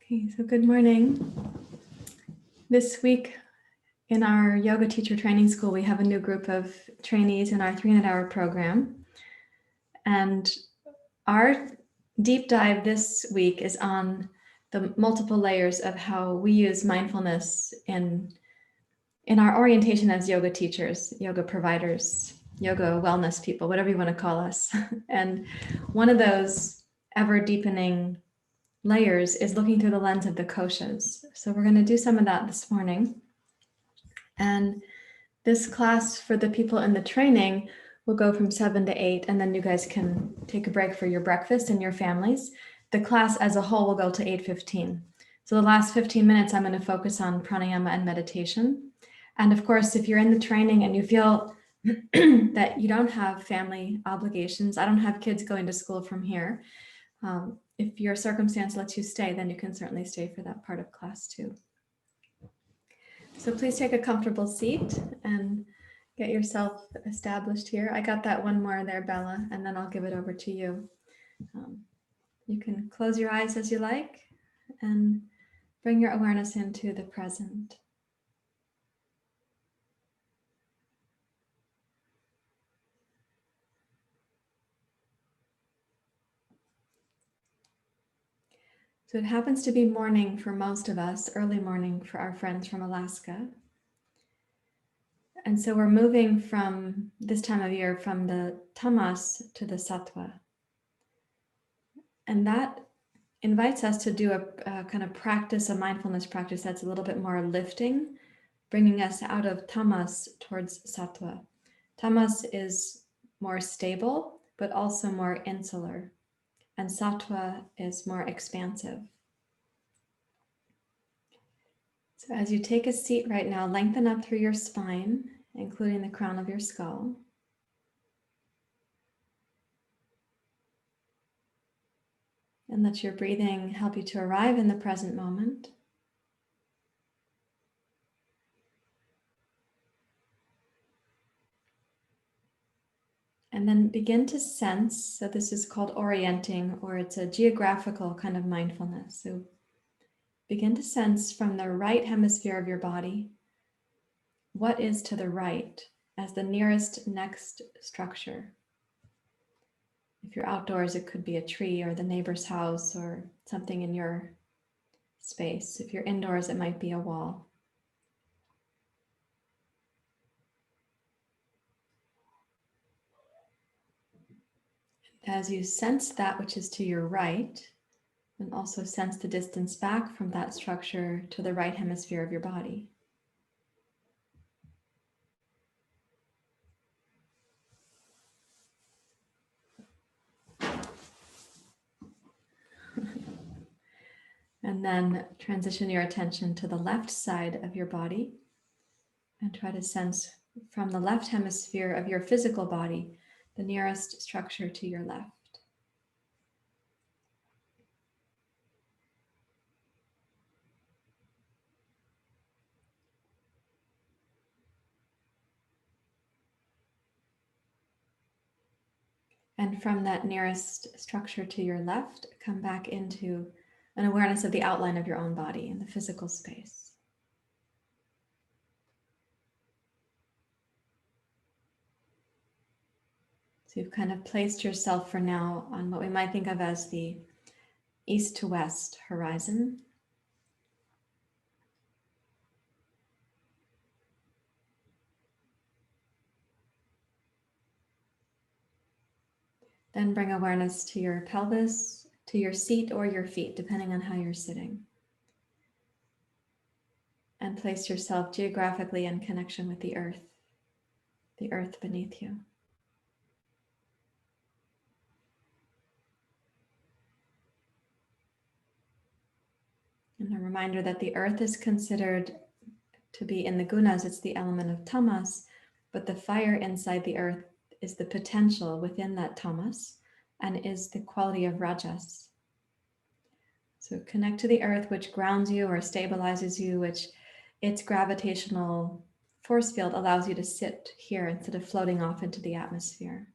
Okay, so good morning. This week in our yoga teacher training school, we have a new group of trainees in our 300-hour program. And our deep dive this week is on the multiple layers of how we use mindfulness in our orientation as yoga teachers, yoga providers, yoga wellness people, whatever you want to call us. And one of those ever deepening layers is looking through the lens of the koshas. So we're going to do some of that this morning. And this class for the people in the training will go from 7 to 8, and then you guys can take a break for your breakfast and your families. The class as a whole will go to 8:15. So the last 15 minutes, I'm going to focus on pranayama and meditation. And of course, if you're in the training and you feel that you don't have family obligations, I don't have kids going to school from here. If your circumstance lets you stay, then you can certainly stay for that part of class too. So please take a comfortable seat and get yourself established here. I got that one more there, Bella, and then I'll give it over to you. You can close your eyes as you like and bring your awareness into the present. So it happens to be morning for most of us, early morning for our friends from Alaska. And so we're moving from this time of year from the tamas to the sattva. And that invites us to do a kind of practice, a mindfulness practice that's a little bit more lifting, bringing us out of tamas towards sattva. Tamas is more stable, but also more insular. And sattva is more expansive. So as you take a seat right now, lengthen up through your spine, including the crown of your skull. And let your breathing help you to arrive in the present moment. And then begin to sense, so this is called orienting, or it's a geographical kind of mindfulness. So begin to sense from the right hemisphere of your body, what is to the right as the nearest next structure. If you're outdoors, it could be a tree or the neighbor's house or something in your space. If you're indoors, it might be a wall. As you sense that which is to your right, and also sense the distance back from that structure to the right hemisphere of your body. And then transition your attention to the left side of your body and try to sense from the left hemisphere of your physical body, the nearest structure to your left. And from that nearest structure to your left, come back into an awareness of the outline of your own body in the physical space. So you've kind of placed yourself for now on what we might think of as the east to west horizon. Then bring awareness to your pelvis, to your seat or your feet, depending on how you're sitting. And place yourself geographically in connection with the earth beneath you. And a reminder that the earth is considered to be in the gunas, it's the element of tamas, but the fire inside the earth is the potential within that tamas and is the quality of rajas. So connect to the earth, which grounds you or stabilizes you, which its gravitational force field allows you to sit here instead of floating off into the atmosphere.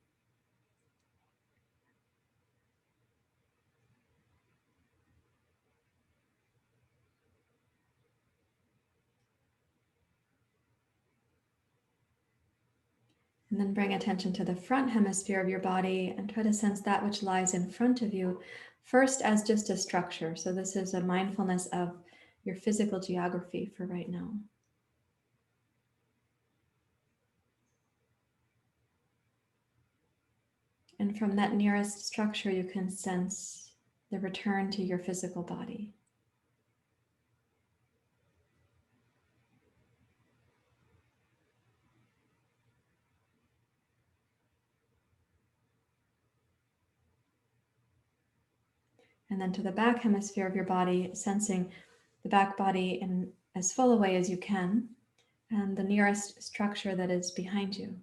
And then bring attention to the front hemisphere of your body and try to sense that which lies in front of you first as just a structure. So this is a mindfulness of your physical geography for right now. And from that nearest structure, you can sense the return to your physical body. And then to the back hemisphere of your body, sensing the back body in as full a way as you can, and the nearest structure that is behind you.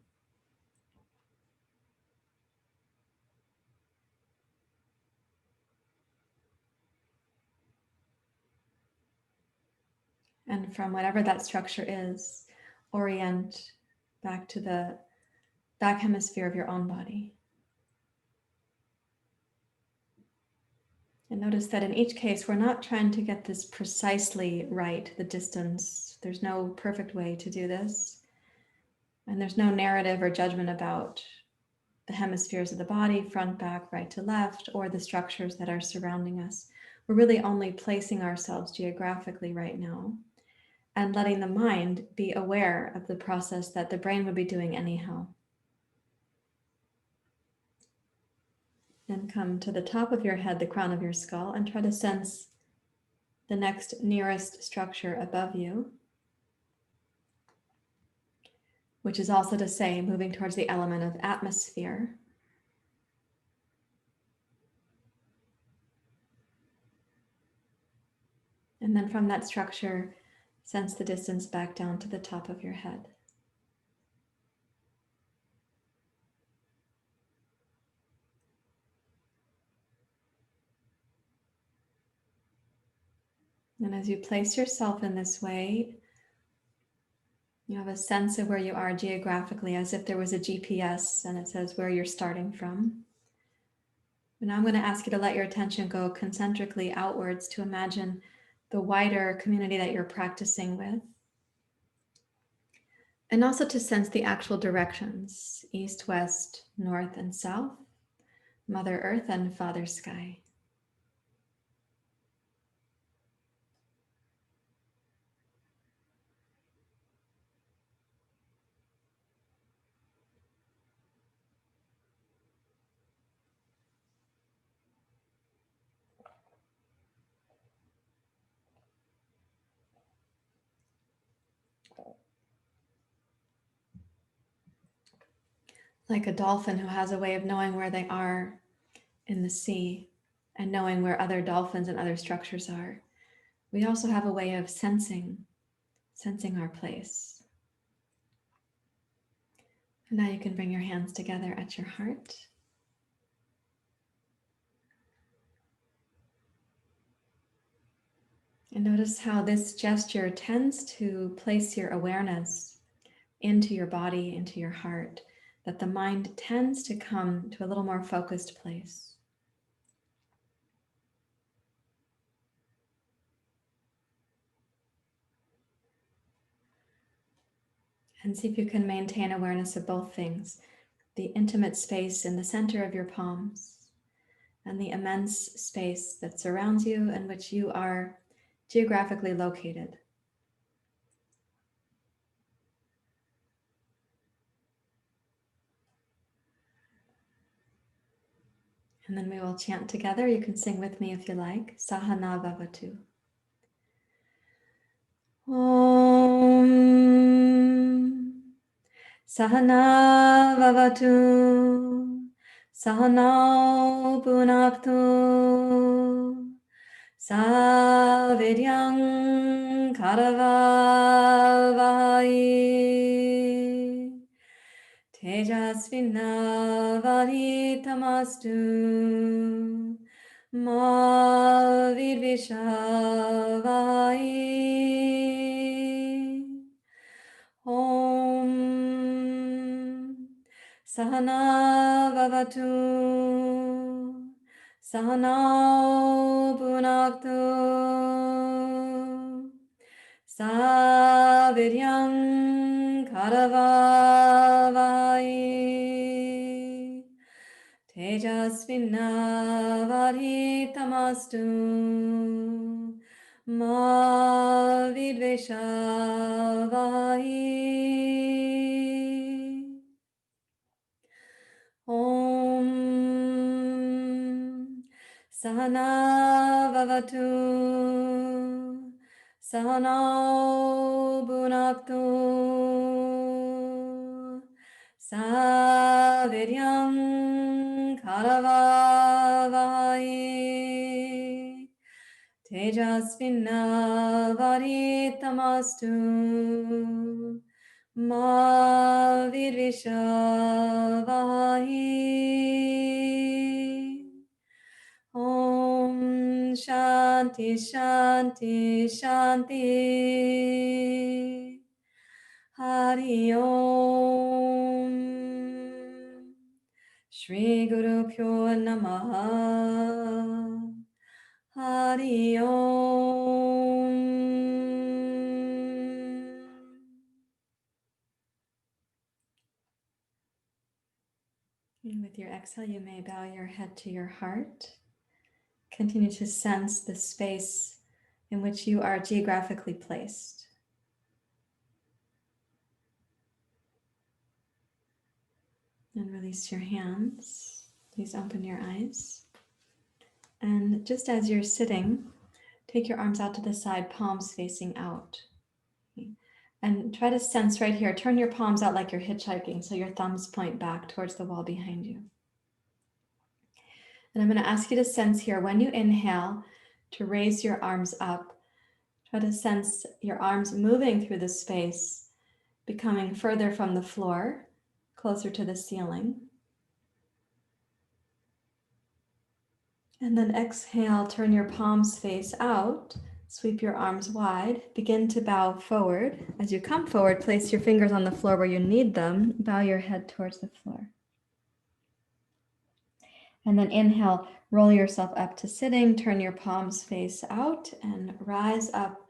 And from whatever that structure is, orient back to the back hemisphere of your own body. And notice that in each case, we're not trying to get this precisely right, the distance. There's no perfect way to do this. And there's no narrative or judgment about the hemispheres of the body, front, back, right to left, or the structures that are surrounding us. We're really only placing ourselves geographically right now and letting the mind be aware of the process that the brain would be doing anyhow. Then come to the top of your head, the crown of your skull, and try to sense the next nearest structure above you, which is also to say, moving towards the element of atmosphere. And then from that structure, sense the distance back down to the top of your head. And as you place yourself in this way, you have a sense of where you are geographically, as if there was a GPS and it says where you're starting from. And now I'm going to ask you to let your attention go concentrically outwards to imagine the wider community that you're practicing with. And also to sense the actual directions, east, west, north, and south, Mother Earth and Father Sky. Like a dolphin who has a way of knowing where they are in the sea and knowing where other dolphins and other structures are, we also have a way of sensing our place. And now you can bring your hands together at your heart. And notice how this gesture tends to place your awareness into your body, into your heart, that the mind tends to come to a little more focused place. And see if you can maintain awareness of both things, the intimate space in the center of your palms and the immense space that surrounds you and which you are geographically located. And then we will chant together. You can sing with me if you like. Sahana Vavatu. Om Sahana Vavatu. Sahana Punaktu. Saviryam Karavavai. Tejasvinavaditamastu ma virvishavai. Om Sahana Vavatu Sahana Punaktu Saviryam Karavavai. Tejasvinavadhitamastu ma vidveshavai. Om Sahana Vavatu Sahana Bhunaktu Saviryam Karavavai Tejasvinavadhitamastu ma vidveshavai. Om Shanti Shanti Shanti. Hari Om. Shri Guru Pyo Namaha. Hari Om. And with your exhale, you may bow your head to your heart. Continue to sense the space in which you are geographically placed. And release your hands. Please open your eyes. And just as you're sitting, take your arms out to the side, palms facing out. And try to sense right here, turn your palms out like you're hitchhiking, so your thumbs point back towards the wall behind you. And I'm going to ask you to sense here, when you inhale, to raise your arms up. Try to sense your arms moving through the space, becoming further from the floor, closer to the ceiling. And then exhale, turn your palms face out, sweep your arms wide, begin to bow forward. As you come forward, place your fingers on the floor where you need them, bow your head towards the floor. And then inhale, roll yourself up to sitting, turn your palms face out and rise up.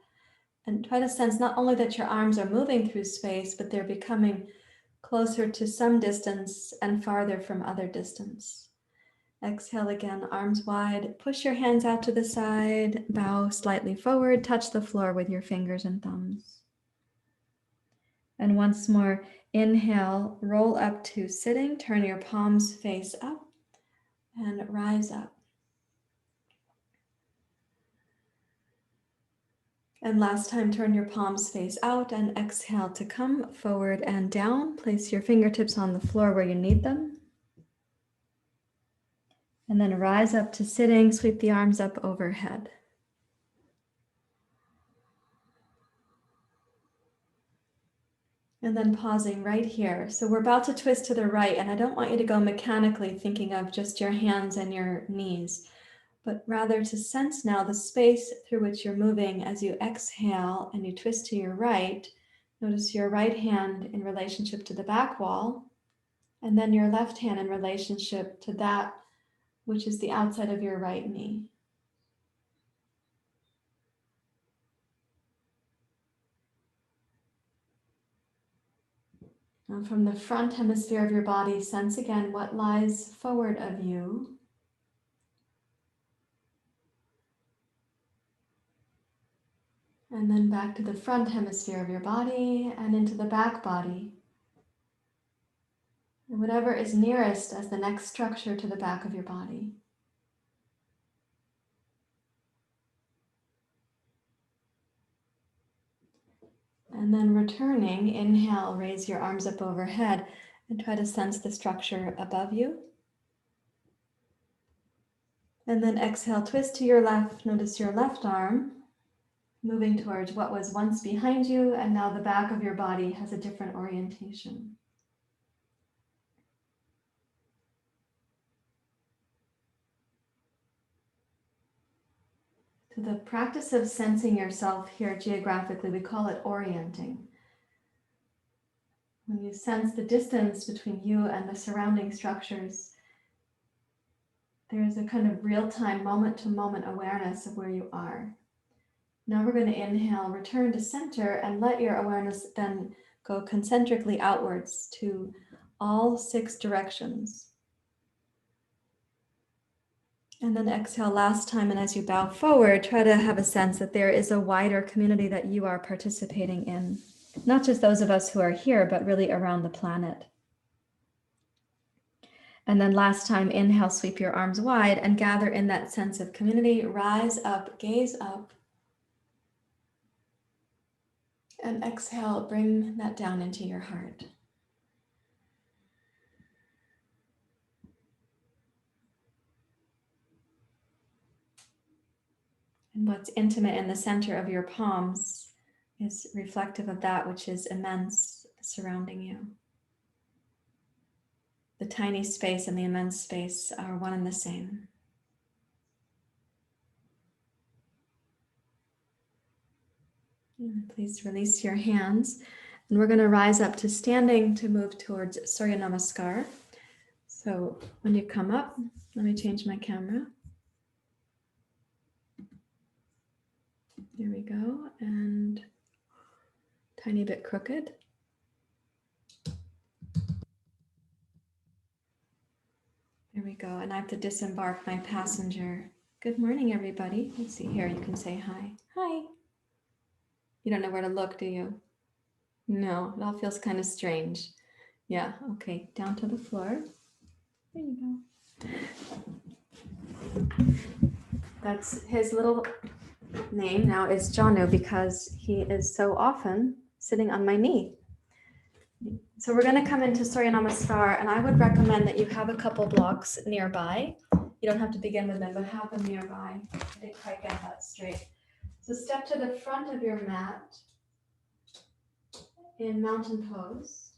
And try to sense not only that your arms are moving through space, but they're becoming closer to some distance and farther from other distance. Exhale again, arms wide. Push your hands out to the side, bow slightly forward, touch the floor with your fingers and thumbs. And once more, inhale, roll up to sitting, turn your palms face up and rise up. And last time, turn your palms face out and exhale to come forward and down. Place your fingertips on the floor where you need them. And then rise up to sitting, sweep the arms up overhead. And then pausing right here. So we're about to twist to the right, and I don't want you to go mechanically thinking of just your hands and your knees, but rather to sense now the space through which you're moving as you exhale and you twist to your right. Notice your right hand in relationship to the back wall, and then your left hand in relationship to that which is the outside of your right knee. Now from the front hemisphere of your body, sense again what lies forward of you. And then back to the front hemisphere of your body and into the back body. And whatever is nearest as the next structure to the back of your body. And then returning, inhale, raise your arms up overhead and try to sense the structure above you. And then exhale, twist to your left. Notice your left arm moving towards what was once behind you, and now the back of your body has a different orientation. So the practice of sensing yourself here geographically, we call it orienting. When you sense the distance between you and the surrounding structures, there is a kind of real-time, moment-to-moment awareness of where you are. Now we're going to inhale, return to center, and let your awareness then go concentrically outwards to all 6 directions. And then exhale last time, and as you bow forward, try to have a sense that there is a wider community that you are participating in. Not just those of us who are here, but really around the planet. And then last time, inhale, sweep your arms wide and gather in that sense of community. Rise up, gaze up. And exhale, bring that down into your heart. And what's intimate in the center of your palms is reflective of that which is immense surrounding you. The tiny space and the immense space are one and the same. And please release your hands. And we're going to rise up to standing to move towards Surya Namaskar. So when you come up, let me change my camera. Here we go. And tiny bit crooked. There we go. And I have to disembark my passenger. Good morning, everybody. Let's see here. You can say hi. Hi. You don't know where to look, do you? No, it all feels kind of strange. Yeah, okay. Down to the floor. There you go. That's his little name now is Janu because he is so often sitting on my knee. So we're going to come into Surya Namaskar, and I would recommend that you have a couple blocks nearby. You don't have to begin with them, but have them nearby. I didn't quite get that straight. So step to the front of your mat in mountain pose.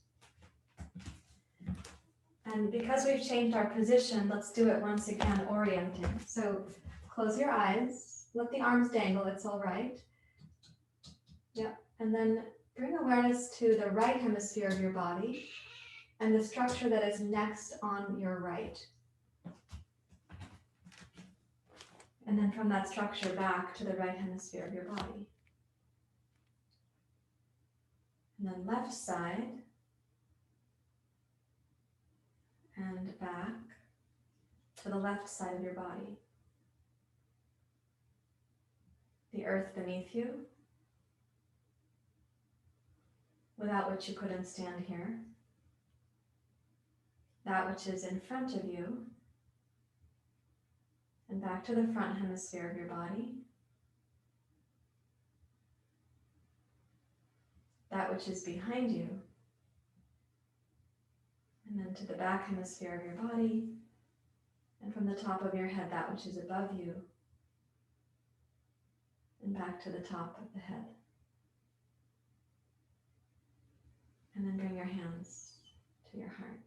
And because we've changed our position, let's do it once again, orienting. So close your eyes, let the arms dangle, it's all right. Yep, and then bring awareness to the right hemisphere of your body and the structure that is next on your right. And then from that structure back to the right hemisphere of your body. And then left side and back to the left side of your body. The earth beneath you, without which you couldn't stand here. That which is in front of you, and back to the front hemisphere of your body. That which is behind you, and then to the back hemisphere of your body, and from the top of your head, that which is above you, and back to the top of the head. And then bring your hands to your heart.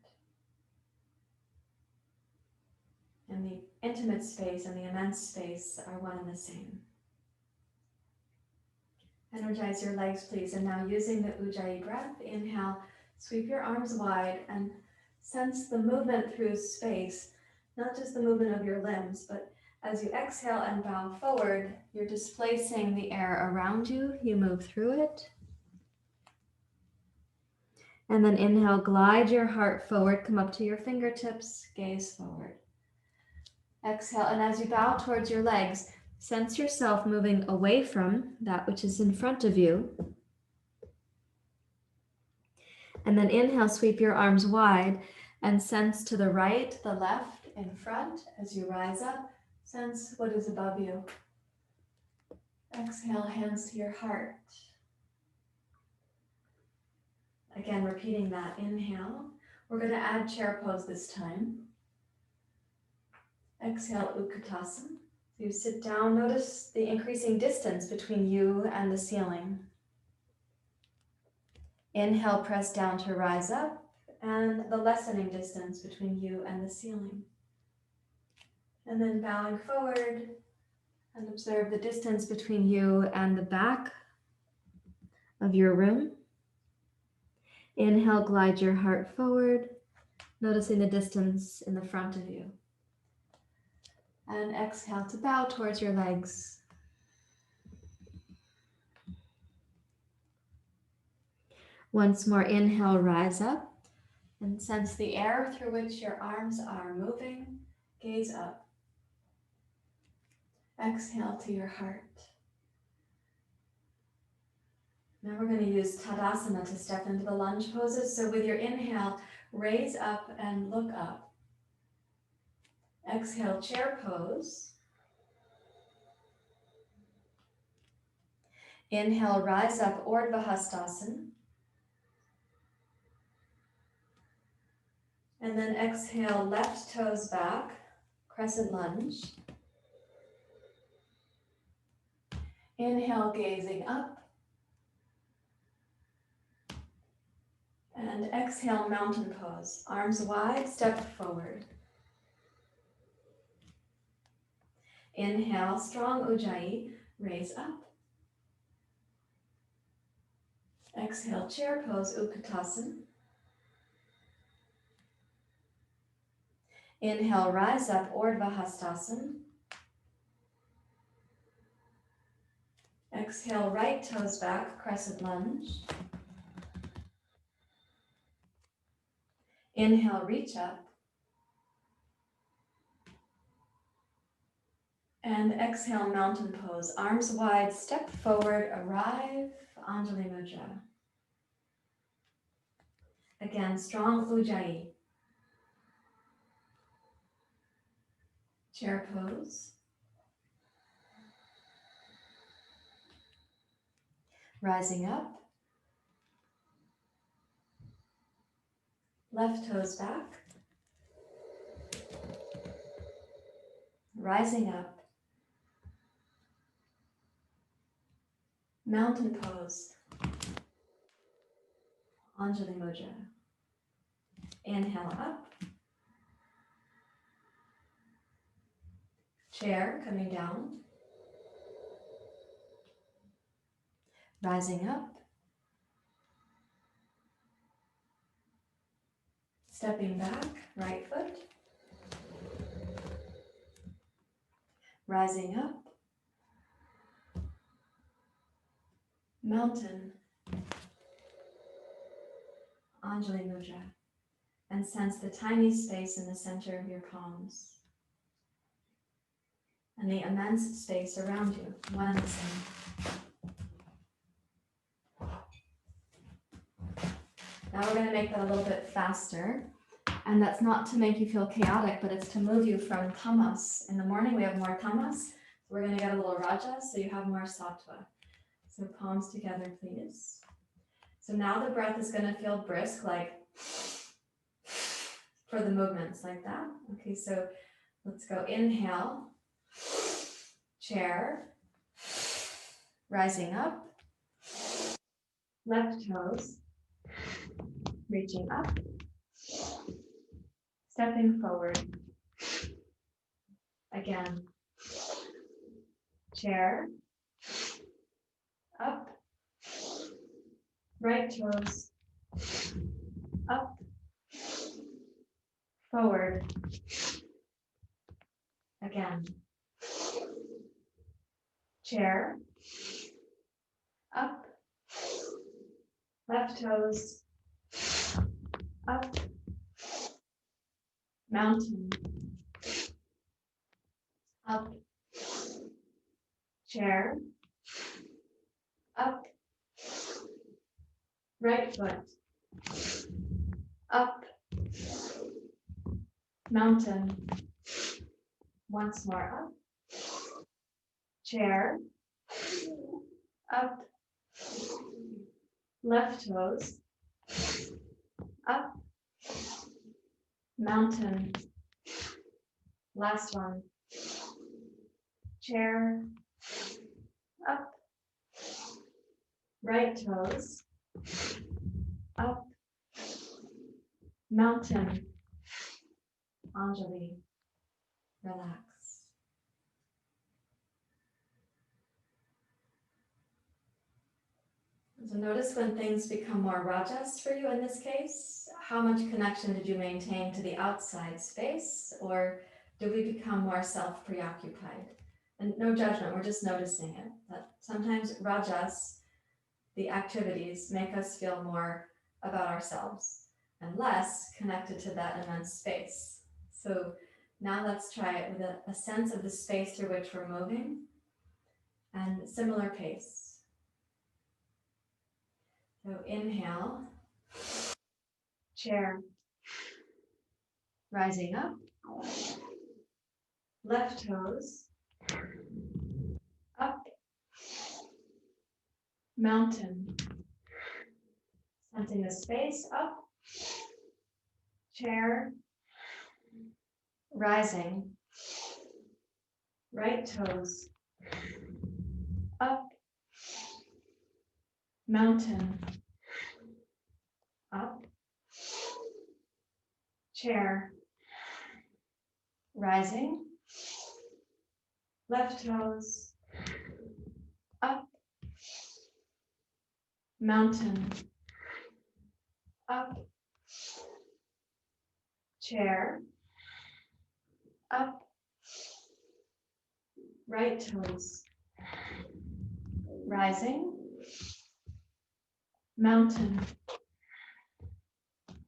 And the intimate space and the immense space are one and the same. Energize your legs, please. And now using the Ujjayi breath, inhale, sweep your arms wide and sense the movement through space, not just the movement of your limbs, but as you exhale and bow forward, you're displacing the air around you. You move through it. And then inhale, glide your heart forward, come up to your fingertips, gaze forward. Exhale, and as you bow towards your legs, sense yourself moving away from that which is in front of you. And then inhale, sweep your arms wide and sense to the right, the left, in front. As you rise up, sense what is above you. Exhale, hands to your heart. Again, repeating that. Inhale. We're going to add chair pose this time. Exhale, Uttanasana. So you sit down. Notice the increasing distance between you and the ceiling. Inhale, press down to rise up, and the lessening distance between you and the ceiling. And then bowing forward and observe the distance between you and the back of your room. Inhale, glide your heart forward, noticing the distance in the front of you. And exhale to bow towards your legs. Once more, inhale, rise up. And And sense the air through which your arms are moving. Gaze up. Exhale to your heart. Now we're going to use Tadasana to step into the lunge poses. So with your inhale, raise up and look up. Exhale, chair pose. Inhale, rise up, Urdhva Hastasana. And then exhale, left toes back, crescent lunge. Inhale, gazing up. And exhale, mountain pose. Arms wide, step forward. Inhale, strong Ujjayi, raise up. Exhale, chair pose, Uttanasana. Inhale, rise up, Urdhva Hastasana. Exhale, right toes back, crescent lunge. Inhale, reach up. And exhale, mountain pose. Arms wide, step forward, arrive, Anjali Mudra. Again, strong Ujjayi. Chair pose. Rising up. Left toes back. Rising up. Mountain pose. Anjali Mudra. Inhale up. Chair coming down. Rising up. Stepping back, right foot. Rising up. Mountain. Anjali Mudra. And sense the tiny space in the center of your palms. And the immense space around you, one and the same. Now we're going to make that a little bit faster. And that's not to make you feel chaotic, but it's to move you from tamas. In the morning we have more tamas. So we're going to get a little rajas, so you have more sattva. So palms together, please. So now the breath is going to feel brisk, like for the movements, like that. Okay, so let's go. Inhale, chair, rising up, left toes, reaching up, stepping forward. Again, chair, up, right toes, up, forward. Again, chair, up, left toes, up, mountain, up, chair, up, right foot, up, mountain, once more up, chair, up, left toes, up, mountain, last one, chair, up, right toes, up, mountain, Anjali, relax. So notice when things become more rajas for you in this case, how much connection did you maintain to the outside space, or do we become more self-preoccupied? And no judgment, we're just noticing it. That sometimes rajas, the activities, make us feel more about ourselves. and less connected to that immense space. So now let's try it with a sense of the space through which we're moving and similar pace. So inhale, chair, rising up, left toes, up, mountain, sensing the space, up, chair, rising, right toes, up, mountain, up, chair, rising, left toes, up, mountain, up, chair, up, right toes, rising, mountain,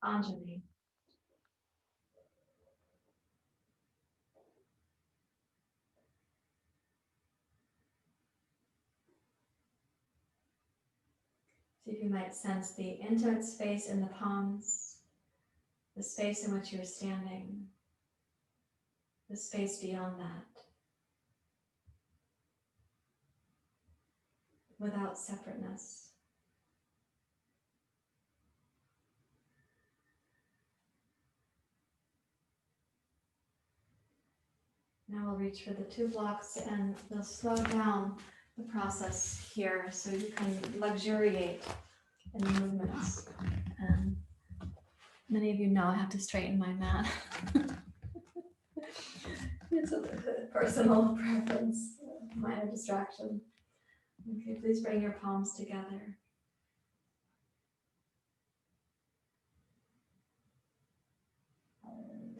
Anjali. See if you might sense the intimate space in the palms, the space in which you're standing, the space beyond that, without separateness. Now we'll reach for the 2 blocks and we'll slow down the process here so you can luxuriate in the movements. And many of you know I have to straighten my mat. It's a personal preference, minor distraction. Okay, please bring your palms together.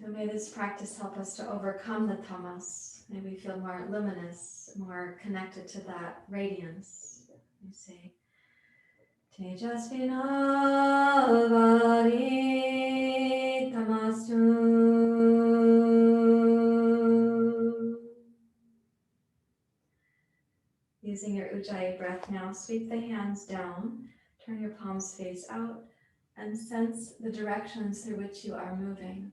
So may this practice help us to overcome the tamas. May we feel more luminous, more connected to that radiance. You say, Tejasvinavari tamastu. Using your Ujjayi breath now, sweep the hands down, turn your palms face out, and sense the directions through which you are moving.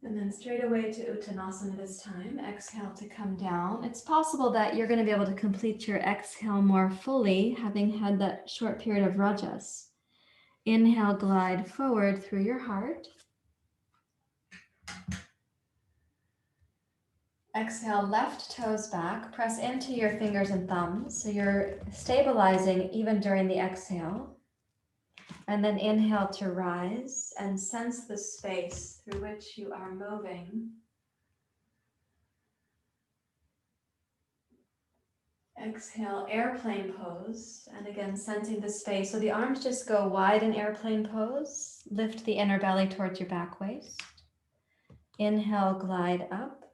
And then straight away to Uttanasana this time. Exhale to come down. It's possible that you're going to be able to complete your exhale more fully, having had that short period of rajas. Inhale, glide forward through your heart. Exhale, left toes back. Press into your fingers and thumbs, so you're stabilizing even during the exhale. And then inhale to rise and sense the space through which you are moving. Exhale, airplane pose. And again, sensing the space. So the arms just go wide in airplane pose. Lift the inner belly towards your back waist. Inhale, glide up.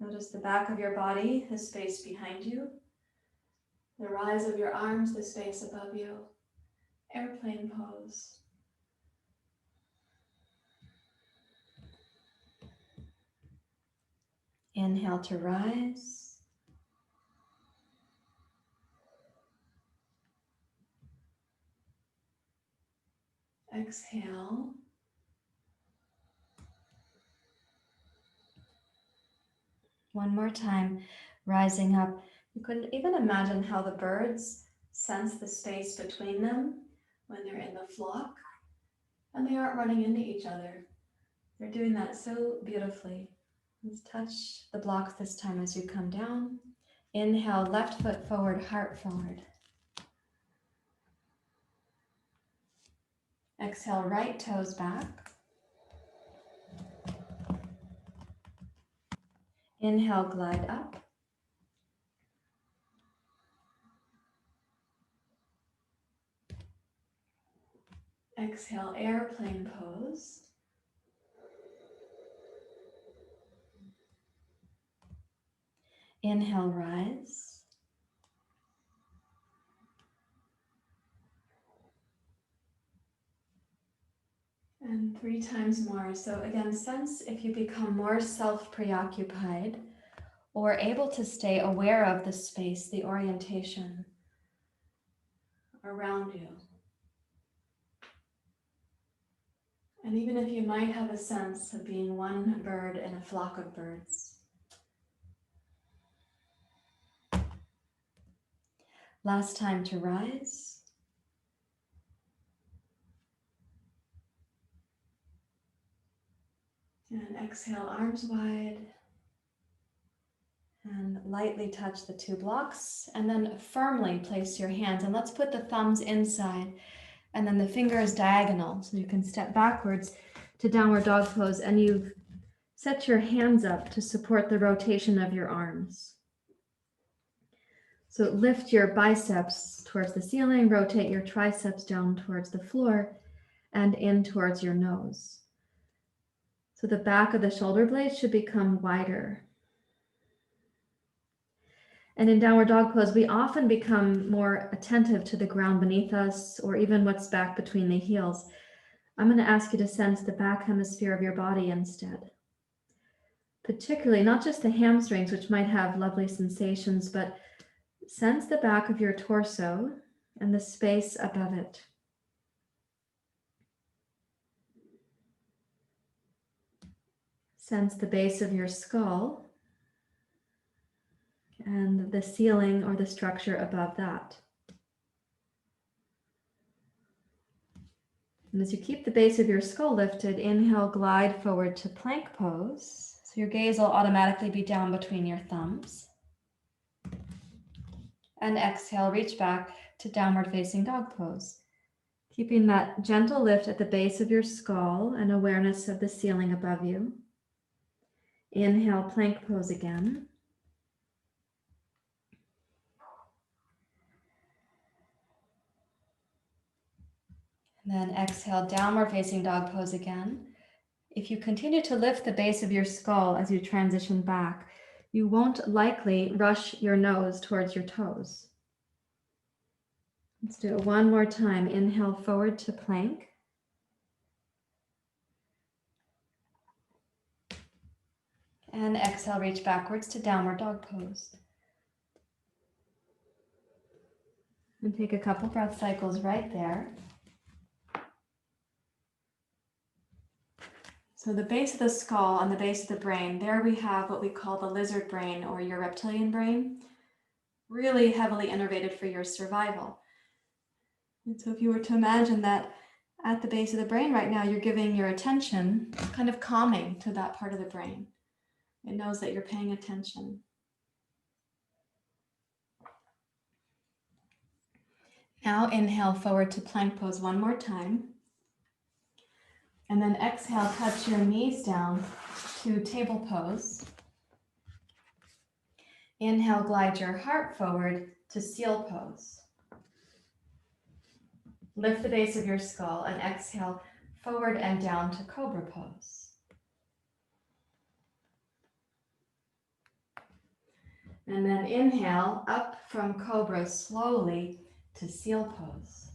Notice the back of your body, the space behind you. The rise of your arms, the space above you. Airplane pose. Inhale to rise. Exhale. One more time, rising up. You can even imagine how the birds sense the space between them when they're in the flock and they aren't running into each other. They're doing that so beautifully. Let's touch the blocks this time as you come down. Inhale, left foot forward, heart forward. Exhale, right toes back. Inhale, glide up. Exhale, airplane pose. Inhale, rise. And 3 times more. So again, sense if you become more self-preoccupied or able to stay aware of the space, the orientation around you. And even if you might have a sense of being one bird in a flock of birds. Last time to rise. And exhale, arms wide. And lightly touch the 2 blocks. And then firmly place your hands. And let's put the thumbs inside. And then the fingers diagonal. So you can step backwards to downward dog pose. And you've set your hands up to support the rotation of your arms. So lift your biceps towards the ceiling. Rotate your triceps down towards the floor. And in towards your nose. So the back of the shoulder blades should become wider. And in downward dog pose, we often become more attentive to the ground beneath us or even what's back between the heels. I'm going to ask you to sense the back hemisphere of your body instead. Particularly, not just the hamstrings, which might have lovely sensations, but sense the back of your torso and the space above it. Sense the base of your skull and the ceiling or the structure above that. And as you keep the base of your skull lifted, inhale, glide forward to plank pose. So your gaze will automatically be down between your thumbs. And exhale, reach back to downward facing dog pose. Keeping that gentle lift at the base of your skull and awareness of the ceiling above you. Inhale, plank pose again. And then exhale, downward facing dog pose again. If you continue to lift the base of your skull as you transition back, you won't likely rush your nose towards your toes. Let's do it one more time. Inhale forward to plank. And exhale, reach backwards to downward dog pose. And take a couple breath cycles right there. So the base of the skull and the base of the brain, there we have what we call the lizard brain or your reptilian brain, really heavily innervated for your survival. And so if you were to imagine that at the base of the brain right now, you're giving your attention, kind of calming to that part of the brain. It knows that you're paying attention. Now inhale forward to plank pose one more time. And then exhale, touch your knees down to table pose. Inhale, glide your heart forward to seal pose. Lift the base of your skull and exhale forward and down to cobra pose. And then inhale up from cobra slowly to seal pose.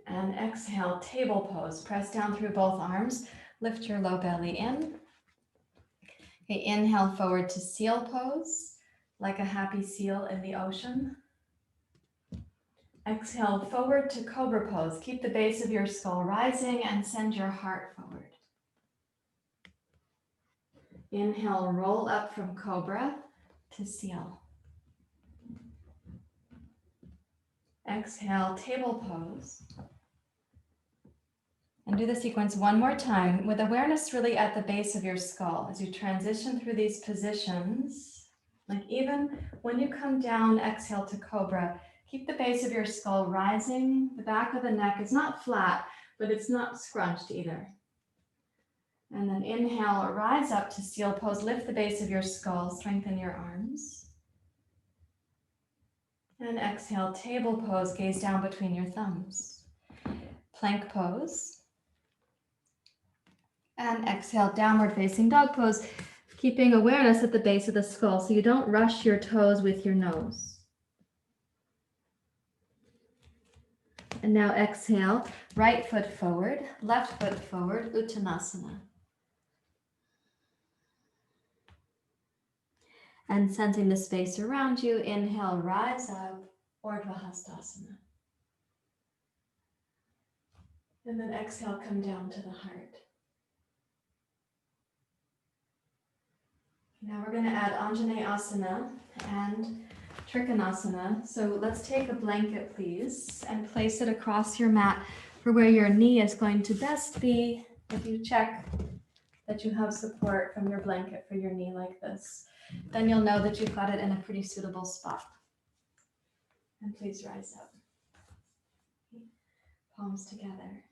And exhale, table pose. Press down through both arms. Lift your low belly in. Okay, inhale forward to seal pose, like a happy seal in the ocean. Exhale forward to cobra pose. Keep the base of your skull rising and send your heart forward. Inhale, roll up from cobra to seal. Exhale, table pose. And do the sequence one more time with awareness really at the base of your skull as you transition through these positions. Like even when you come down, exhale to cobra, keep the base of your skull rising. The back of the neck is not flat, but it's not scrunched either. And then inhale, rise up to seal pose. Lift the base of your skull, strengthen your arms. And exhale, table pose, gaze down between your thumbs. Plank pose. And exhale, downward facing dog pose, keeping awareness at the base of the skull so you don't rush your toes with your nose. And now exhale, right foot forward, left foot forward, Uttanasana. And sensing the space around you, inhale, rise up, Urdhva Hastasana. And then exhale, come down to the heart. Now we're going to add Anjaneyasana and Trikonasana. So let's take a blanket, please, and place it across your mat for where your knee is going to best be. If you check that you have support from your blanket for your knee like this, then you'll know that you've got it in a pretty suitable spot. And please rise up. Palms together.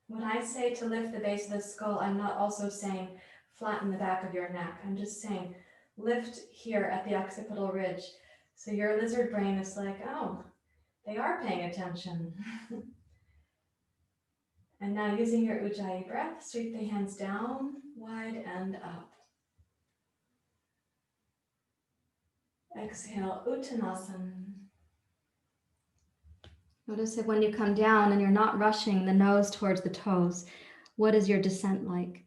When I say to lift the base of the skull, I'm not also saying flatten the back of your neck. I'm just saying lift here at the occipital ridge. So your lizard brain is like, oh, they are paying attention. And now using your Ujjayi breath, sweep the hands down, wide and up. Exhale, Uttanasana. Notice that when you come down and you're not rushing the nose towards the toes, what is your descent like?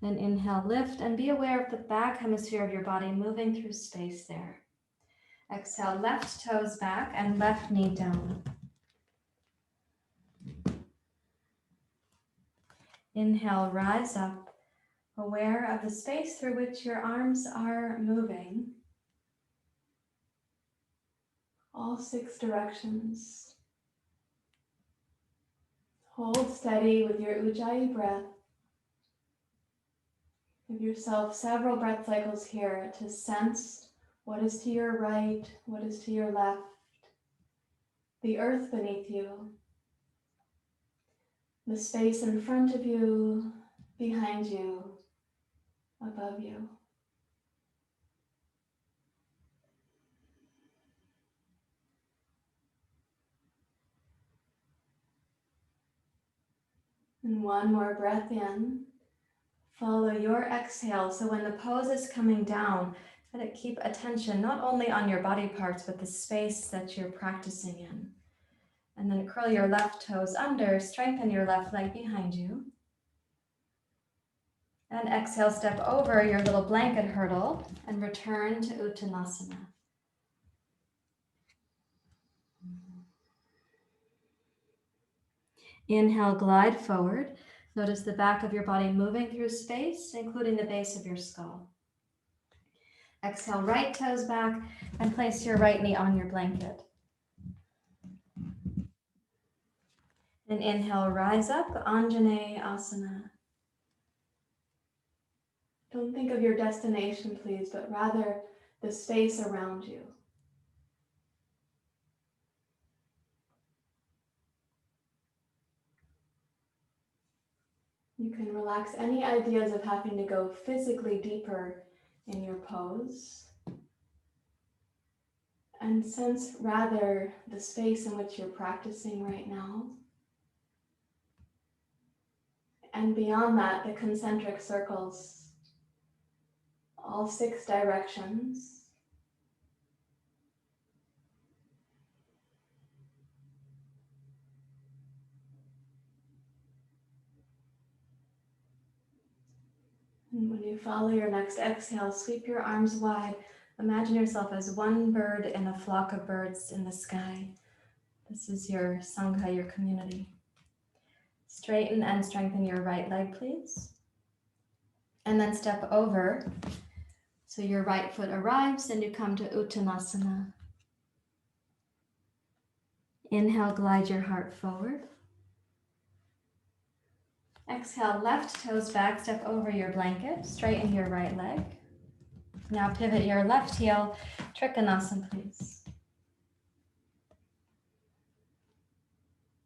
Then inhale, lift, and be aware of the back hemisphere of your body moving through space there. Exhale, left toes back and left knee down. Inhale, rise up, aware of the space through which your arms are moving. All 6 directions. Hold steady with your Ujjayi breath. Give yourself several breath cycles here to sense what is to your right, what is to your left, the earth beneath you, the space in front of you, behind you, above you. And one more breath in. Follow your exhale. So when the pose is coming down, let it keep attention not only on your body parts, but the space that you're practicing in. And then curl your left toes under, strengthen your left leg behind you. And exhale, step over your little blanket hurdle and return to Uttanasana. Inhale, glide forward. Notice the back of your body moving through space, including the base of your skull. Exhale, right toes back and place your right knee on your blanket. And inhale, rise up, Anjaneyasana. Don't think of your destination, please, but rather the space around you. You can relax any ideas of having to go physically deeper in your pose and sense rather the space in which you're practicing right now. And beyond that, the concentric circles, all 6 directions. And when you follow your next exhale, sweep your arms wide. Imagine yourself as one bird in a flock of birds in the sky. This is your Sangha, your community. Straighten and strengthen your right leg, please. And then step over. So your right foot arrives and you come to Uttanasana. Inhale, glide your heart forward. Exhale, left toes back, step over your blanket, straighten your right leg. Now pivot your left heel, Trikonasana, please.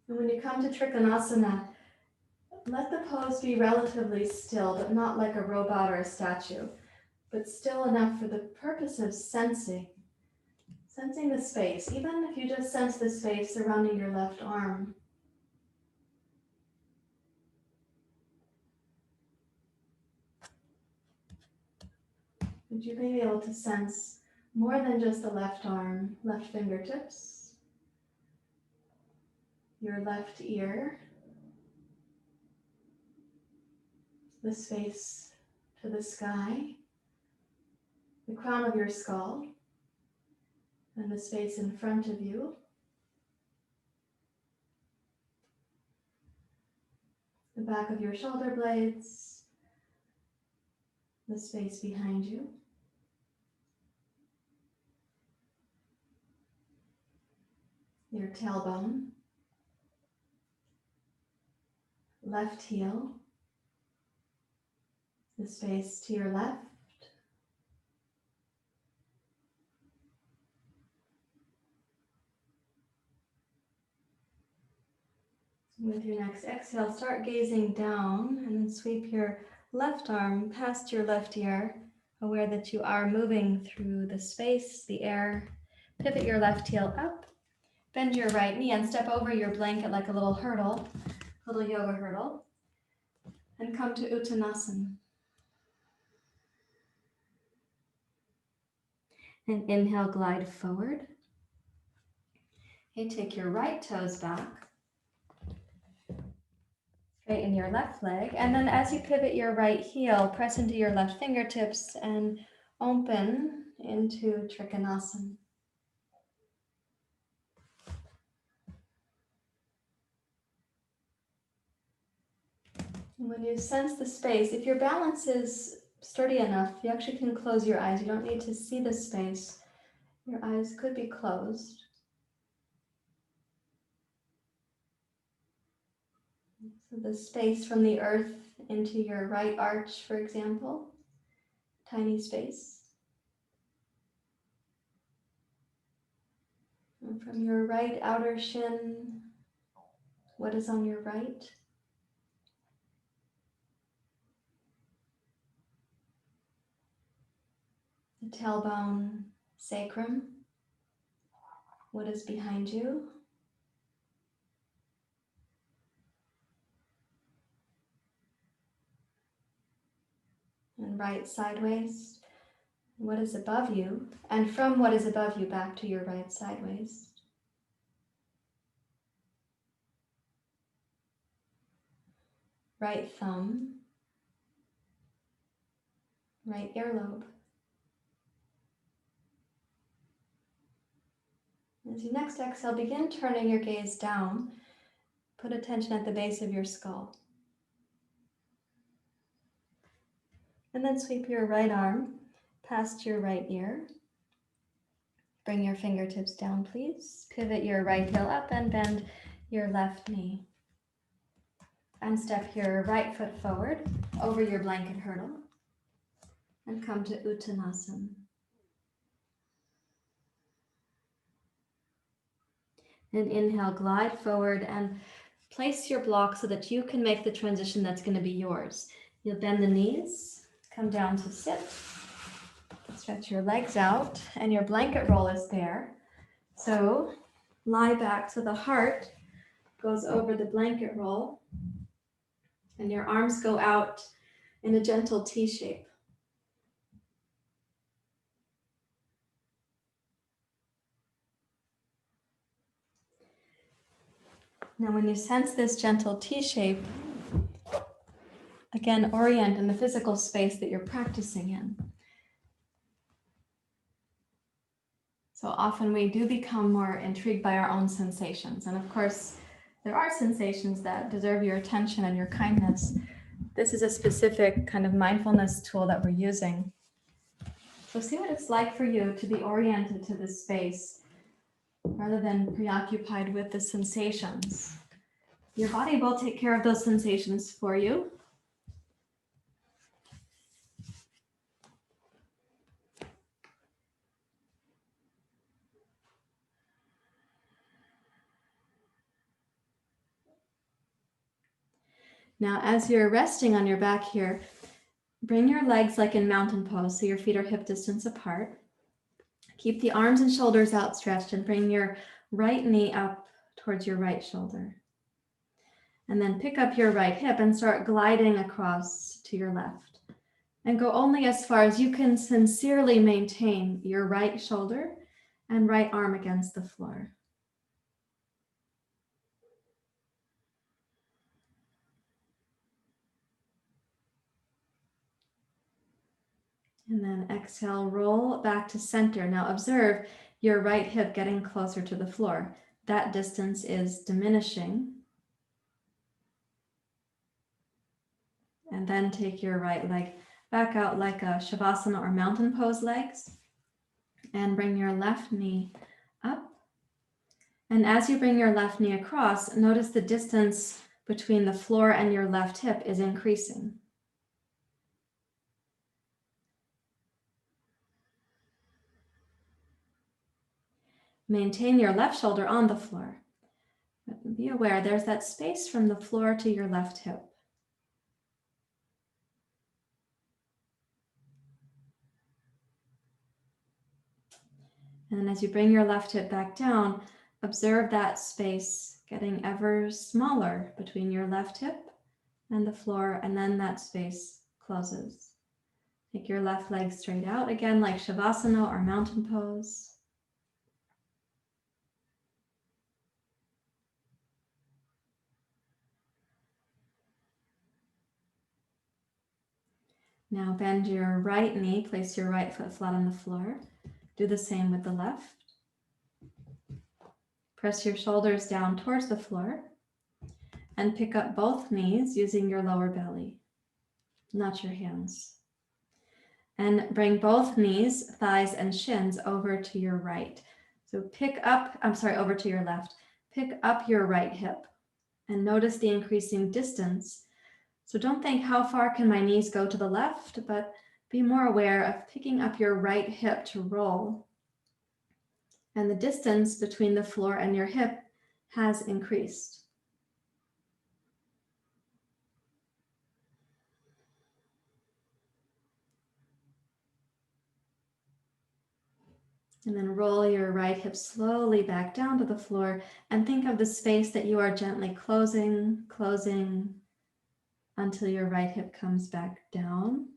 And when you come to Trikonasana, let the pose be relatively still, but not like a robot or a statue, but still enough for the purpose of sensing the space, even if you just sense the space surrounding your left arm. Would you be able to sense more than just the left arm, left fingertips, your left ear, the space to the sky, the crown of your skull, and the space in front of you, the back of your shoulder blades, the space behind you, your tailbone, left heel, the space to your left, with your next exhale, start gazing down and then sweep your left arm past your left ear, aware that you are moving through the space, the air. Pivot your left heel up, bend your right knee and step over your blanket like a little hurdle, little yoga hurdle, and come to Uttanasana. And inhale, glide forward. Okay, take your right toes back. Straighten your left leg, and then as you pivot your right heel, press into your left fingertips and open into Trikonasana. And when you sense the space, if your balance is sturdy enough, you actually can close your eyes. You don't need to see the space. Your eyes could be closed. So the space from the earth into your right arch, for example, tiny space. And from your right outer shin, what is on your right? The tailbone, sacrum, what is behind you? And right sideways, what is above you? And from what is above you back to your right sideways. Right thumb, right earlobe. As you next exhale, begin turning your gaze down. Put attention at the base of your skull. And then sweep your right arm past your right ear. Bring your fingertips down, please. Pivot your right heel up and bend your left knee. And step your right foot forward over your blanket hurdle and come to Uttanasana. And inhale, glide forward and place your block so that you can make the transition that's going to be yours. You'll bend the knees, come down to sit, stretch your legs out, and your blanket roll is there. So lie back so the heart goes over the blanket roll and your arms go out in a gentle T shape. Now when you sense this gentle T shape, again, orient in the physical space that you're practicing in. So often we do become more intrigued by our own sensations. And of course, there are sensations that deserve your attention and your kindness. This is a specific kind of mindfulness tool that we're using. So see what it's like for you to be oriented to this space rather than preoccupied with the sensations. Your body will take care of those sensations for you. Now, as you're resting on your back here, bring your legs like in mountain pose, so your feet are hip distance apart. Keep the arms and shoulders outstretched and bring your right knee up towards your right shoulder. And then pick up your right hip and start gliding across to your left. And go only as far as you can sincerely maintain your right shoulder and right arm against the floor. And then exhale, roll back to center. Now observe your right hip getting closer to the floor. That distance is diminishing. And then take your right leg back out like a Savasana or mountain pose legs. And bring your left knee up. And as you bring your left knee across, notice the distance between the floor and your left hip is increasing. Maintain your left shoulder on the floor. But be aware there's that space from the floor to your left hip. And as you bring your left hip back down, observe that space getting ever smaller between your left hip and the floor, and then that space closes. Take your left leg straight out again like Shavasana or mountain pose. Now bend your right knee, place your right foot flat on the floor. Do the same with the left. Press your shoulders down towards the floor and pick up both knees using your lower belly, not your hands. And bring both knees, thighs, and shins over to your right. So over to your left. Pick up your right hip and notice the increasing distance. So don't think how far can my knees go to the left, but be more aware of picking up your right hip to roll. And the distance between the floor and your hip has increased. And then roll your right hip slowly back down to the floor and think of the space that you are gently closing until your right hip comes back down.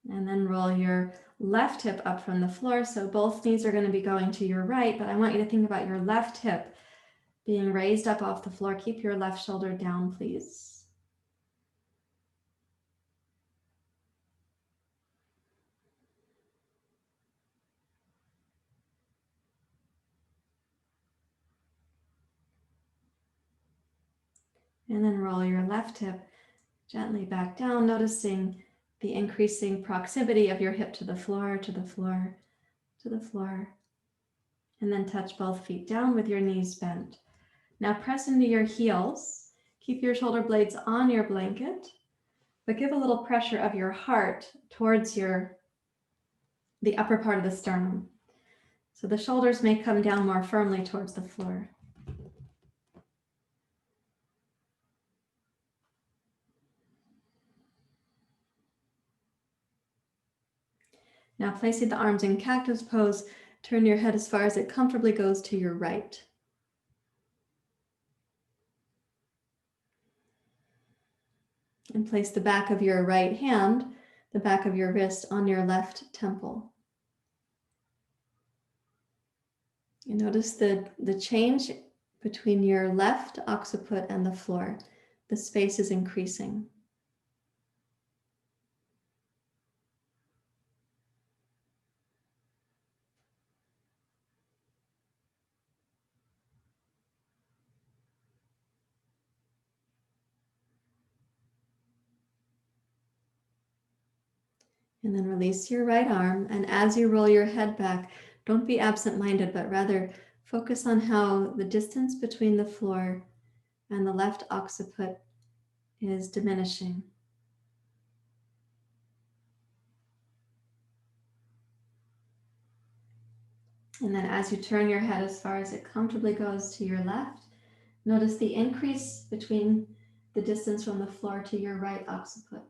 And then roll your left hip up from the floor. So both knees are going to be going to your right, but I want you to think about your left hip being raised up off the floor. Keep your left shoulder down, please. And then roll your left hip gently back down, noticing the increasing proximity of your hip to the floor, to the floor, to the floor. And then touch both feet down with your knees bent. Now press into your heels. Keep your shoulder blades on your blanket, but give a little pressure of your heart towards the upper part of the sternum. So the shoulders may come down more firmly towards the floor. Now placing the arms in cactus pose, turn your head as far as it comfortably goes to your right. And place the back of your right hand, the back of your wrist on your left temple. You notice the change between your left occiput and the floor. The space is increasing. And then release your right arm. And as you roll your head back, don't be absent-minded, but rather focus on how the distance between the floor and the left occiput is diminishing. And then as you turn your head as far as it comfortably goes to your left, notice the increase between the distance from the floor to your right occiput.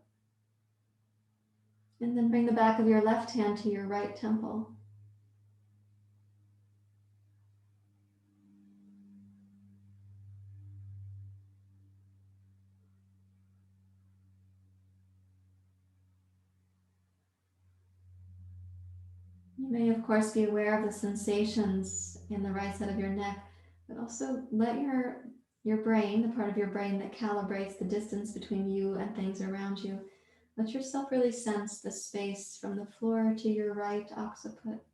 And then bring the back of your left hand to your right temple. You may, of course, be aware of the sensations in the right side of your neck, but also let your brain, the part of your brain that calibrates the distance between you and things around you, let yourself really sense the space from the floor to your right occiput.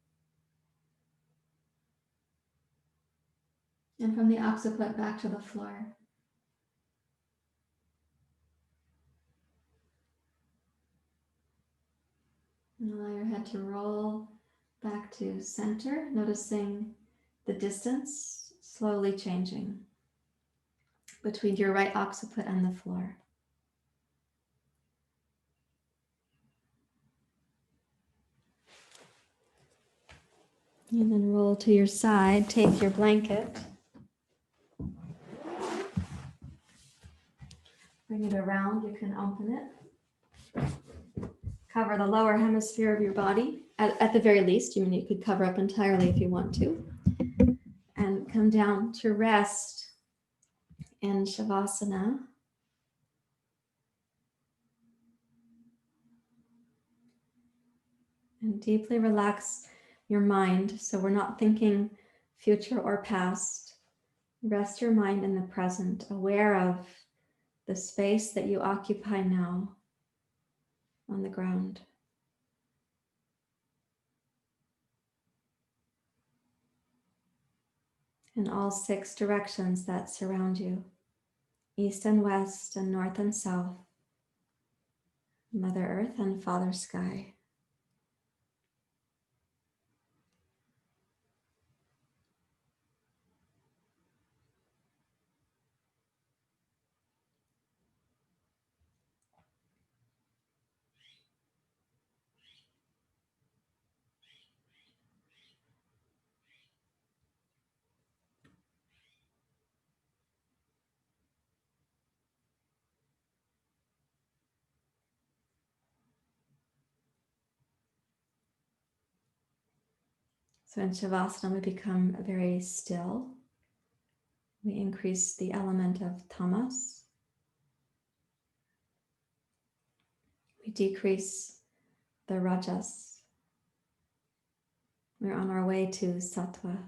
And from the occiput back to the floor. And allow your head to roll back to center, noticing the distance slowly changing between your right occiput and the floor. And then roll to your side, take your blanket, bring it around, you can open it. Cover the lower hemisphere of your body, at the very least. You could cover up entirely if you want to. And come down to rest in Savasana. And deeply relax your mind so we're not thinking future or past. Rest your mind in the present, aware of the space that you occupy now on the ground. In all 6 directions that surround you, east and west and north and south, Mother Earth and Father Sky. So in Shavasana, we become very still. We increase the element of tamas. We decrease the rajas. We're on our way to sattva.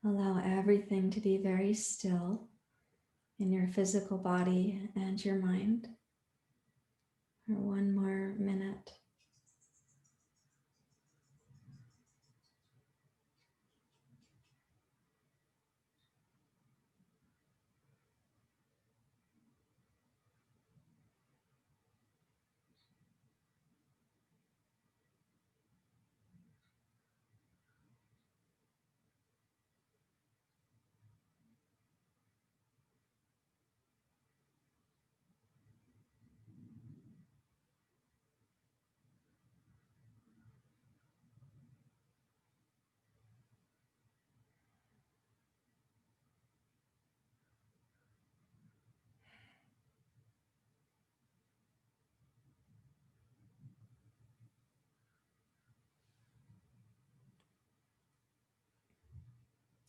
Allow everything to be very still in your physical body and your mind for one more minute.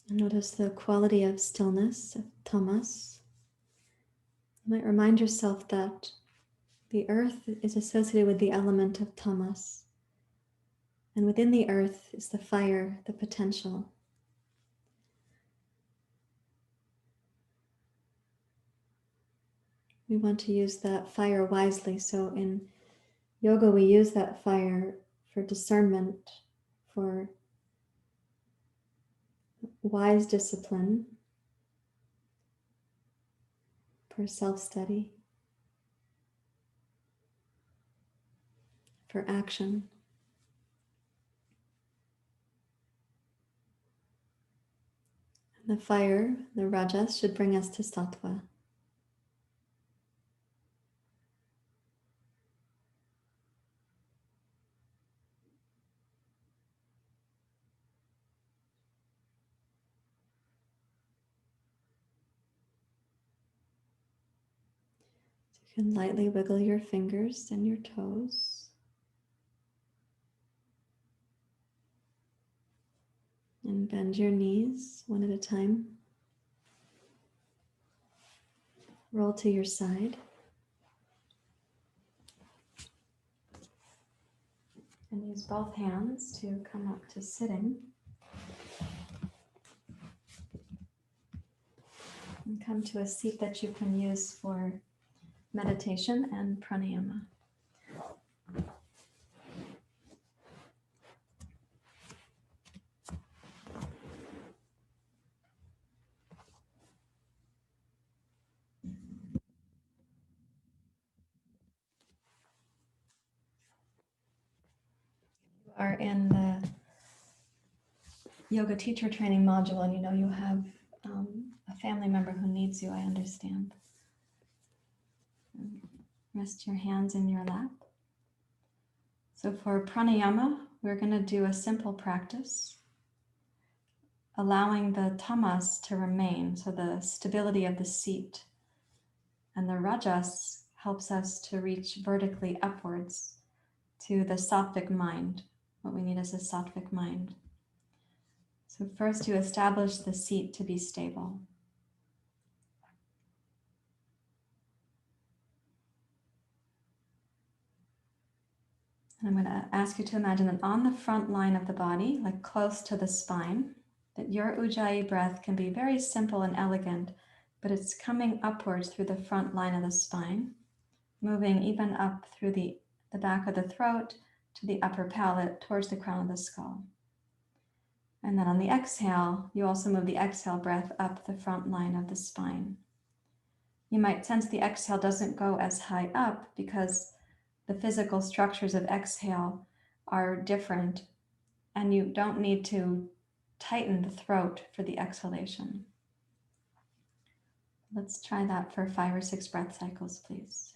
Notice the quality of stillness, of tamas. You might remind yourself that the earth is associated with the element of tamas. And within the earth is the fire, the potential. We want to use that fire wisely. So in yoga, we use that fire for discernment, for wise discipline, for self-study, for action. And the fire, the rajas, should bring us to sattva. You can lightly wiggle your fingers and your toes. And bend your knees one at a time. Roll to your side. And use both hands to come up to sitting. And come to a seat that you can use for meditation and pranayama. You are in the yoga teacher training module and you know you have a family member who needs you, I understand. Rest your hands in your lap. So for pranayama, we're going to do a simple practice, allowing the tamas to remain, so the stability of the seat. And the rajas helps us to reach vertically upwards to the sattvic mind. What we need is a sattvic mind. So first you establish the seat to be stable. And I'm going to ask you to imagine that on the front line of the body, like close to the spine, that your Ujjayi breath can be very simple and elegant, but it's coming upwards through the front line of the spine, moving even up through the back of the throat to the upper palate towards the crown of the skull. And then on the exhale, you also move the exhale breath up the front line of the spine. You might sense the exhale doesn't go as high up because the physical structures of exhale are different, and you don't need to tighten the throat for the exhalation. Let's try that for 5 or 6 breath cycles, please.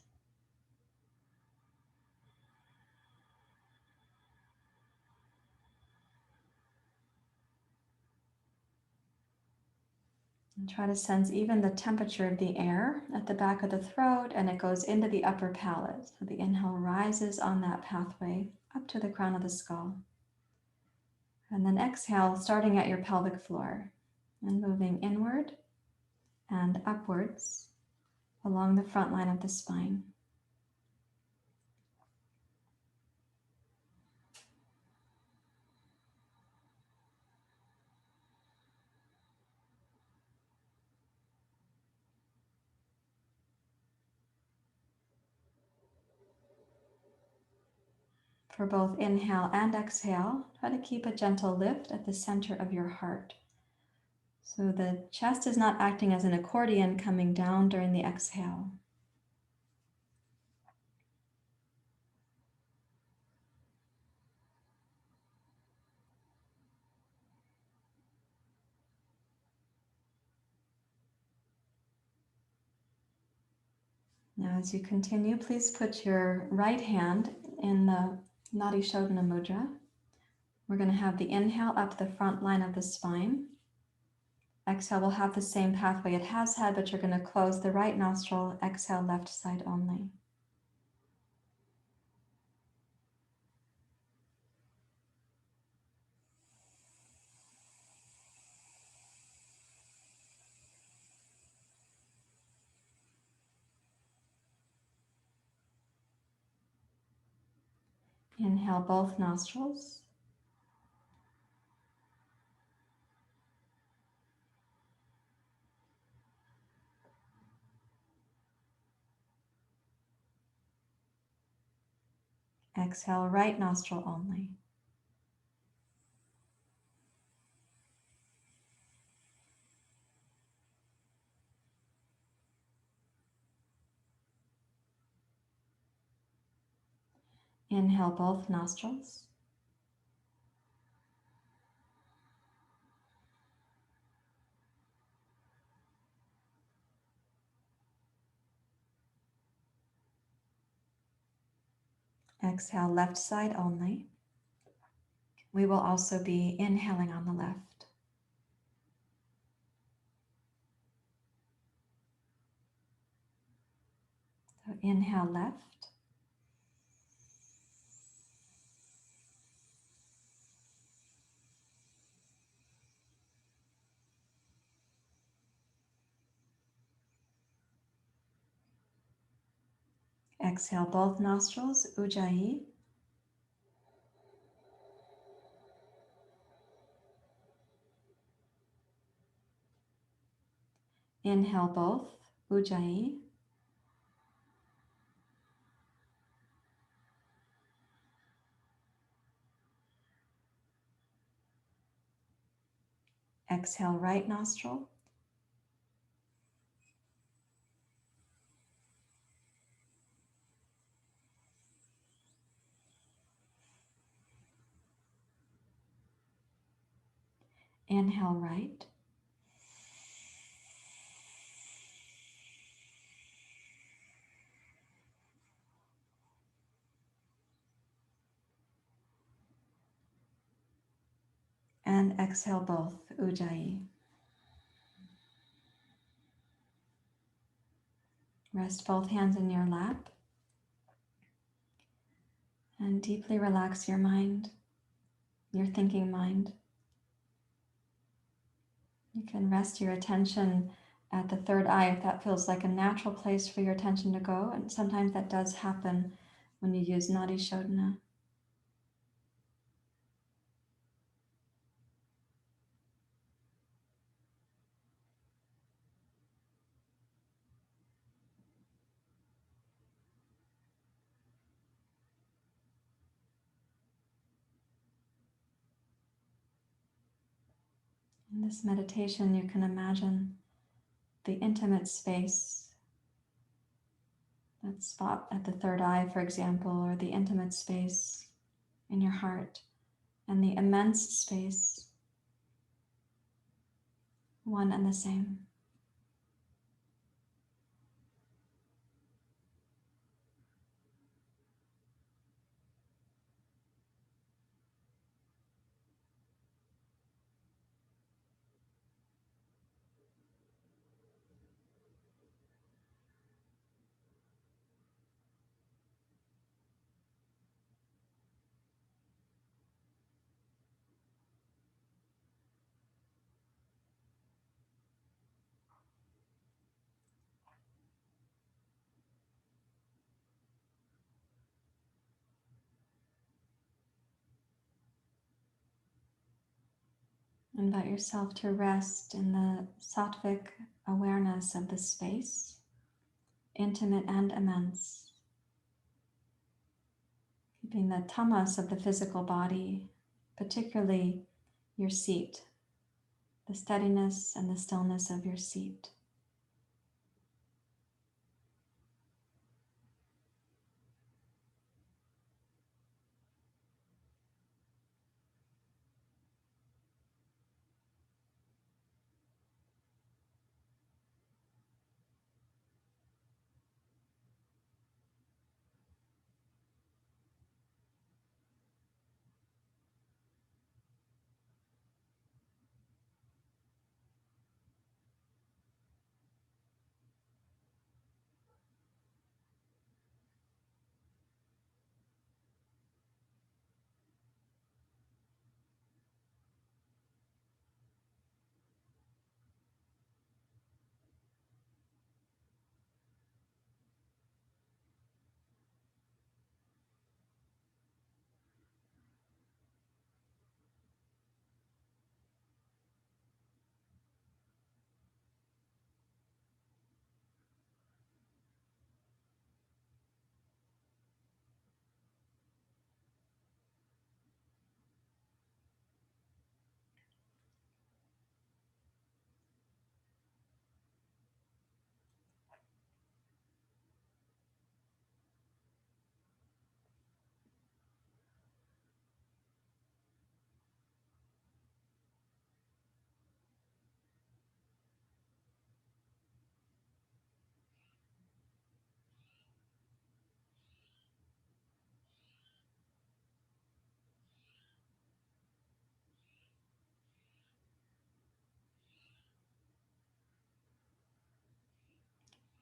And try to sense even the temperature of the air at the back of the throat, and it goes into the upper palate. So the inhale rises on that pathway up to the crown of the skull. And then exhale, starting at your pelvic floor and moving inward and upwards along the front line of the spine. For both inhale and exhale, try to keep a gentle lift at the center of your heart. So the chest is not acting as an accordion coming down during the exhale. Now, as you continue, please put your right hand in the Nadi Shodhana Mudra. We're going to have the inhale up the front line of the spine. Exhale will have the same pathway it has had, but you're going to close the right nostril. Exhale, left side only. Inhale both nostrils. Exhale, right nostril only. Inhale both nostrils. Exhale, left side only. We will also be inhaling on the left. So inhale left. Exhale both nostrils, Ujjayi. Inhale both, Ujjayi. Exhale right nostril. Inhale right. And exhale both, Ujjayi. Rest both hands in your lap and deeply relax your mind, your thinking mind. You can rest your attention at the third eye if that feels like a natural place for your attention to go, and sometimes that does happen when you use Nadi Shodhana. In this meditation, you can imagine the intimate space, that spot at the third eye, for example, or the intimate space in your heart, and the immense space, one and the same. Invite yourself to rest in the sattvic awareness of the space, intimate and immense. keeping the tamas of the physical body, particularly your seat, the steadiness and the stillness of your seat.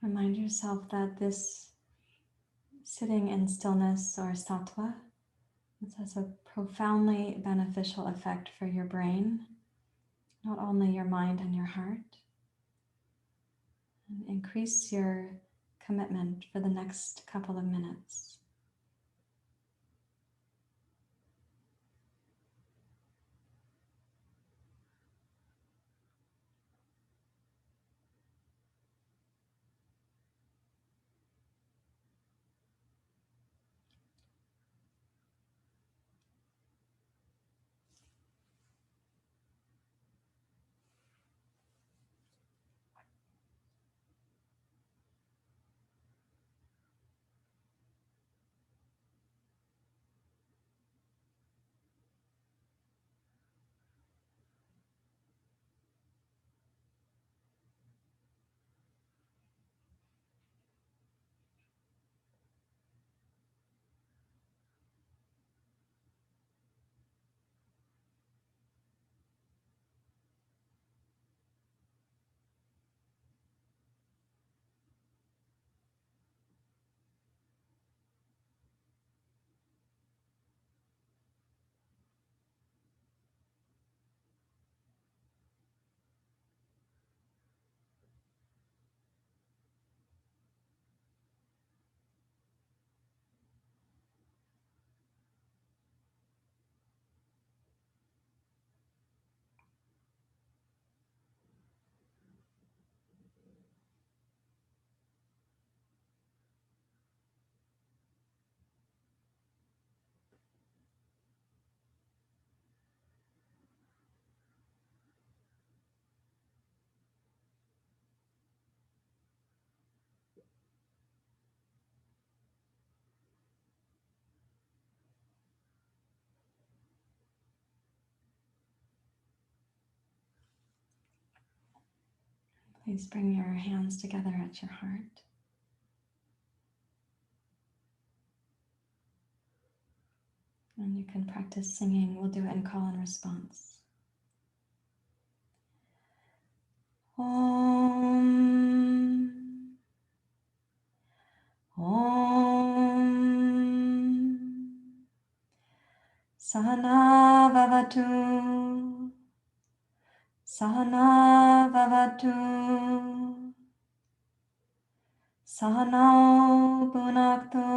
Remind yourself that this sitting in stillness or sattva, this has a profoundly beneficial effect for your brain, not only your mind and your heart. And increase your commitment for the next couple of minutes. Please bring your hands together at your heart. And you can practice singing. We'll do it in call and response. Om. Om. Sahana vavatu. Sahana vavatu. Sahanau punakto.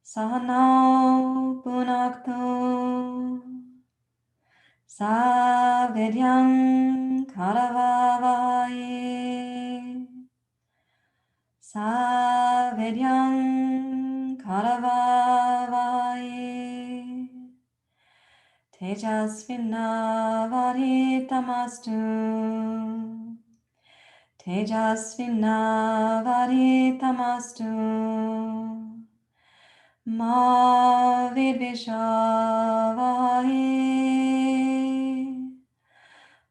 Sahanau punakto. Savidyam karavavaye. Savidyam Paravavaye Tejasvinavaditamastu Tejasvinavaditamastu Ma vidvishavaye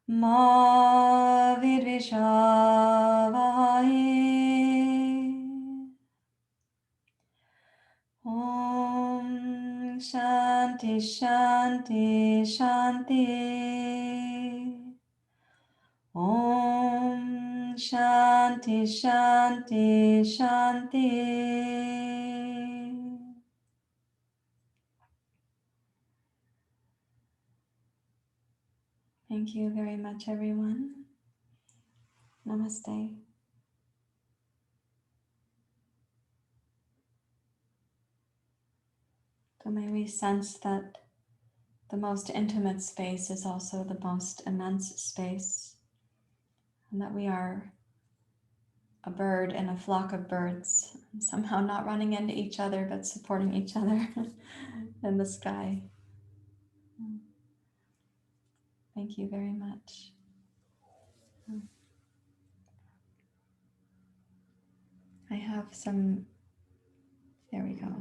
Ma vidvishavaye Om Shanti Shanti Shanti Om Shanti Shanti Shanti. Thank you very much, everyone. Namaste. So may we sense that the most intimate space is also the most immense space, and that we are a bird in a flock of birds, somehow not running into each other, but supporting each other in the sky. Thank you very much. I have some, there we go.